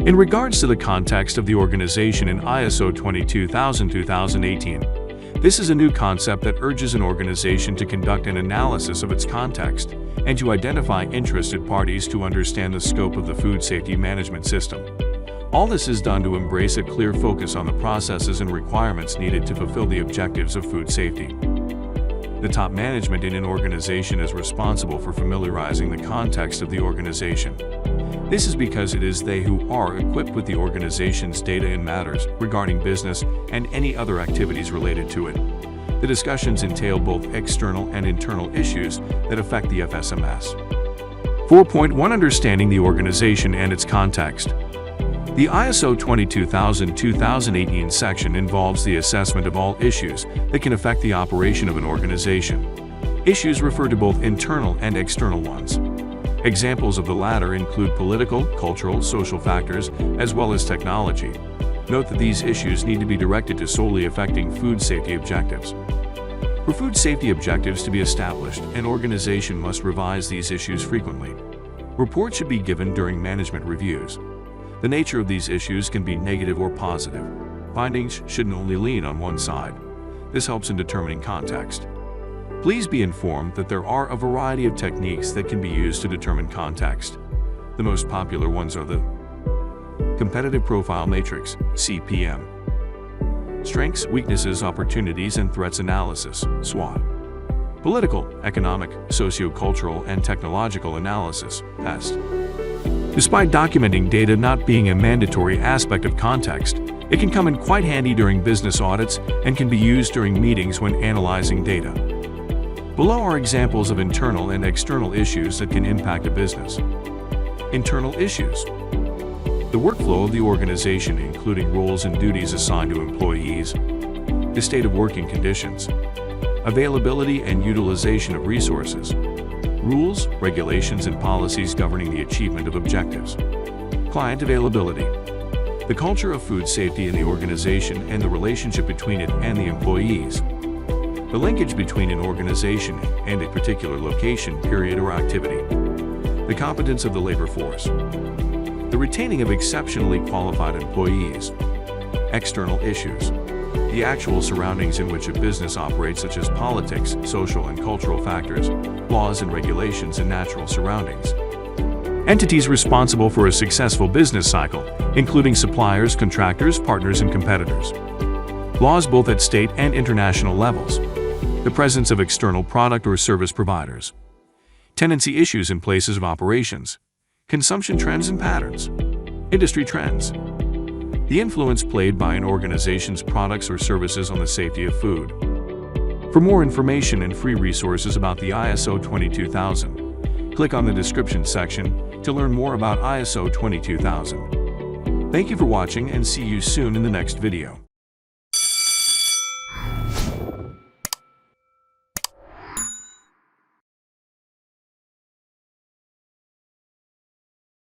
In regards to the context of the organization in ISO 22000-2018, this is a new concept that urges an organization to conduct an analysis of its context and to identify interested parties to understand the scope of the food safety management system. All this is done to embrace a clear focus on the processes and requirements needed to fulfill the objectives of food safety. The top management in an organization is responsible for familiarizing the context of the organization. This is because it is they who are equipped with the organization's data and matters regarding business and any other activities related to it. The discussions entail both external and internal issues that affect the FSMS. 4.1 Understanding the organization and its context. The ISO 22000-2018 section involves the assessment of all issues that can affect the operation of an organization. Issues refer to both internal and external ones. Examples of the latter include political, cultural, social factors, as well as technology. Note that these issues need to be directed to solely affecting food safety objectives. For food safety objectives to be established, an organization must revise these issues frequently. Reports should be given during management reviews. The nature of these issues can be negative or positive. Findings shouldn't only lean on one side. This helps in determining context. Please be informed that there are a variety of techniques that can be used to determine context. The most popular ones are the Competitive Profile Matrix, CPM, Strengths, Weaknesses, Opportunities, and Threats Analysis, SWOT, Political, Economic, Socio-cultural, and Technological Analysis, PEST. Despite documenting data not being a mandatory aspect of context, it can come in quite handy during business audits and can be used during meetings when analyzing data. Below are examples of internal and external issues that can impact a business. Internal issues. The workflow of the organization, including roles and duties assigned to employees, the state of working conditions, availability and utilization of resources, rules, regulations, and policies governing the achievement of objectives, client availability, the culture of food safety in the organization and the relationship between it and the employees, the linkage between an organization and a particular location, period, or activity, the competence of the labor force, the retaining of exceptionally qualified employees, external issues, the actual surroundings in which a business operates, such as politics, social and cultural factors, laws and regulations, and natural surroundings. Entities responsible for a successful business cycle, including suppliers, contractors, partners, and competitors. Laws both at state and international levels. The presence of external product or service providers. Tenancy issues in places of operations. Consumption trends and patterns. Industry trends. The influence played by an organization's products or services on the safety of food. For more information and free resources about the ISO 22000, click on the description section to learn more about ISO 22000. Thank you for watching and see you soon in the next video.